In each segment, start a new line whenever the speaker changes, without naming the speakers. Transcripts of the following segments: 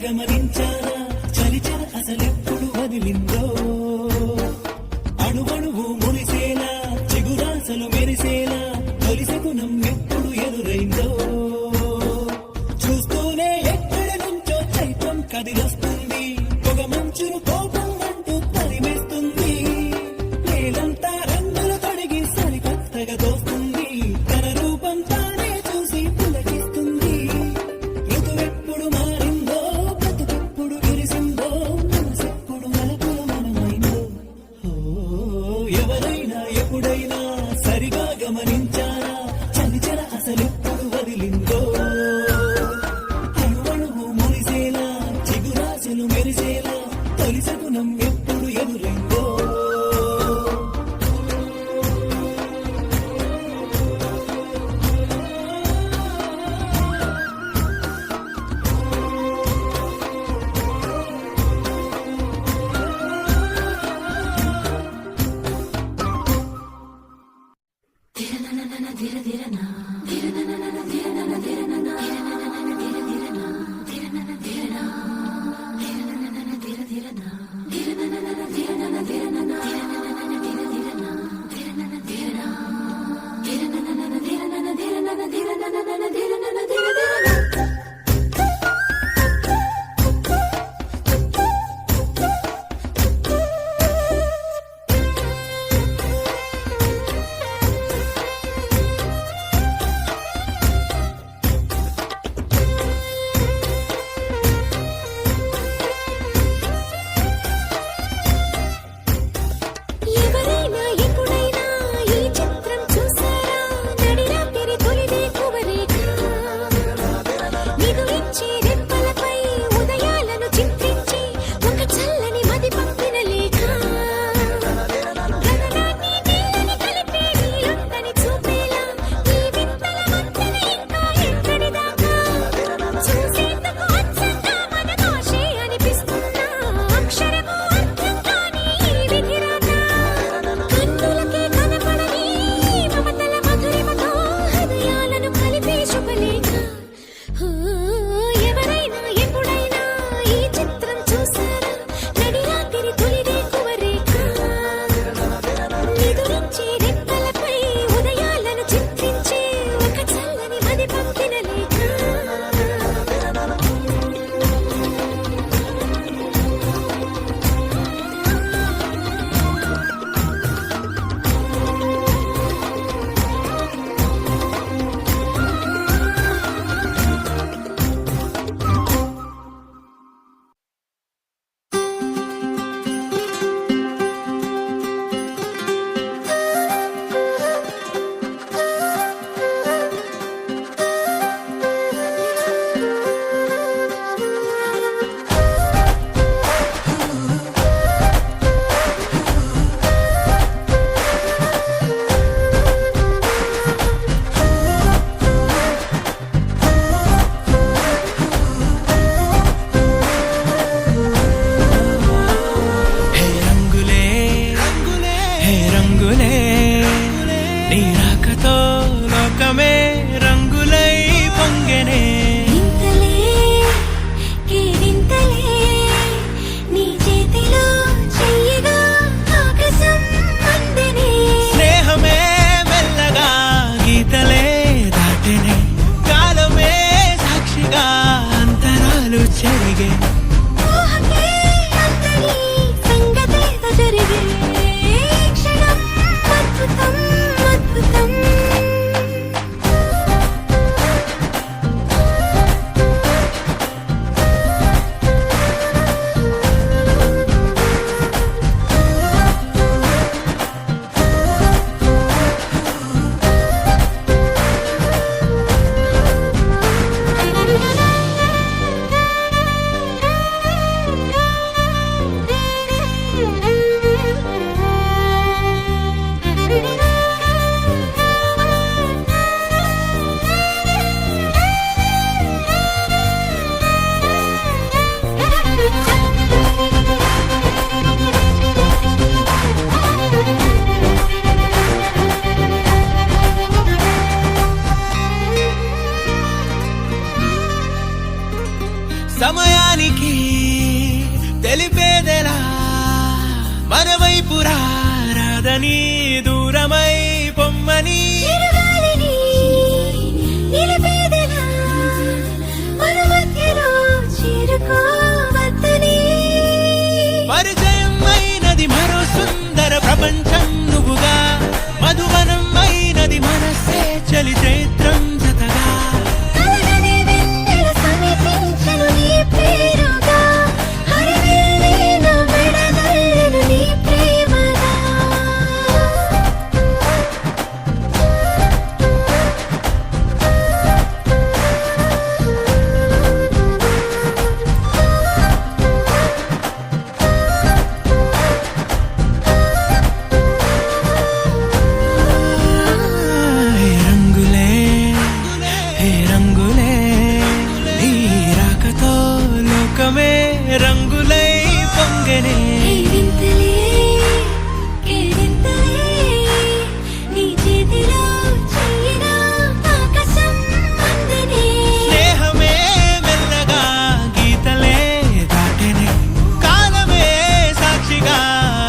గమనించారా చలిచర అసలెప్పుడు వదిలిందో అణువణువు మురిసేలా చిగురాసలు మెరిసేలా తొలిసగుణం ఎప్పుడు ఎదురైందో చూస్తూనే ఎక్కడి నుంచో చైత్రం కదిలొస్తుంది పొగ మంచును కోపం అంటూ తరిమేస్తుంది నేలంతా రంగులు తొడిగి సరికొత్తగా దోస్తుంది తన రూపం తానే చూసి పులకిస్తుంది ఋతువెప్పుడు మారిందో బ్రతుకెప్పుడు విరిసిందో మనసెప్పుడు మలపుల మనమైందో ఎవరైనా ఎప్పుడైనా సరిగా గమనించారా చలిచర అసలెప్పుడు వదిలిందో అణువణువు మురిసేలా చిగురాశలు మెరిసేలా తొలిసగుణం ఎప్పుడు ఎదురైందో
ఎవరైనా ఎప్పుడైనా ఈ చిత్రం చూసారా నడిరాత్రి తొలిదే కువరేఖ నిదురించే రెప్పలపై ఉదయాలను చింతించి ఒక చల్లని మది పంపిన లేఖ గగనాన్ని నీలని కలిపే నీలుందని చూపేలా ఈ వింతల వంతెన ఇంకా ఎక్కడి దాకా చూసేందుకు అచ్చంగా మన భాషే అనిపిస్తున్నా అక్షరము అర్థం కాని ఈ విధిరాత కన్నులకే కనపడని మమతల మధురిమతో హృదయాలను కలిపే శుభలేఖ ఎవరైనా ఎప్పుడైనా ఈ చిత్రం చూసారా నడిరాత్రి తొలిదే కువరేఖ నిదురించే రెప్పలపై ఉదయాలను చింతించే ఒక చల్లని మది పంపిన లేఖ
హే రంగులే హే రంగులే నీ రాకతో లోకమే రంగులై పొంగెనే
వింతలే కేరింతలే నీ చేతిలో చెయ్యగా ఆకాశం అందెనే
స్నేహమే మెల్లగా గీతలే దాటెనే కాలమే సాక్షిగా అంతరాలు చెరిగే
ఊహకే అంతని సంగతేదో జరిగే క్షణం అద్భుతం అద్భుతం
లోకానికి తెలిపేదెలా మన వైపు రాదని దూరమై పొమ్మని
చిరుగాలిని నిలిపేదెలా మన మధ్యలో చేరుకోవద్దని
పరిచయం అయినది మరో సుందర ప్రపంచం నువ్వుగా మధువనం అయినది మనసే చలి చైత్రం జతగా
కలగని వెన్నెల సమీపించను నీ పేరుగా హరివెల్లి నా మెడనల్లను నీ ప్రేమగా
హే రంగులే హే రంగులే నీ రాకతో లోకమే రంగులై పొంగనే
వింతలే కేరింతలే నీ చేతిలో చెయ్యినా ఆకాశం అందనే
స్నేహమే మెల్లగా గీతలే దాటెనే కాలమే సాక్షిగా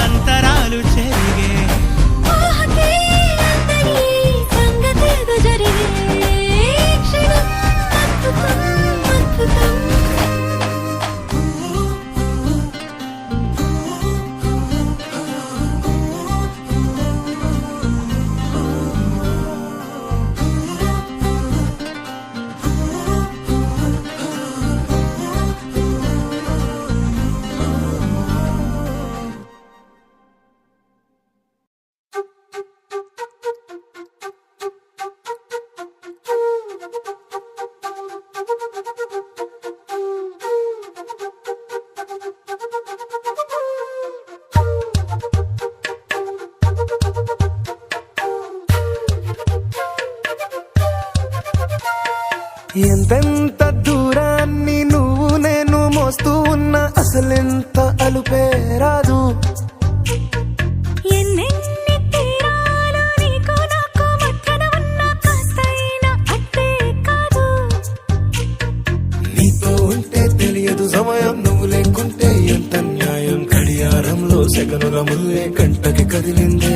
అంతరాలు చెరిగే
ఊహకే అందని సంగతేదో జరిగే క్షణం అద్భుతం అద్భుతం
ఎంతెంత దూరాన్ని నువ్వు నేను మోస్తూ ఉన్నా అసలెంత అలుపే రాదు
ఎన్నెన్ని తీరాలు నీకు నాకు మధ్యన ఉన్న కాస్తైనా అట్టే కాదు
నీతో ఉంటే తెలియదు సమయం నువ్వు లేకుంటే ఎంత న్యాయం గడియారంలో సెకనుల ముల్లే గంటకి కదిలిందే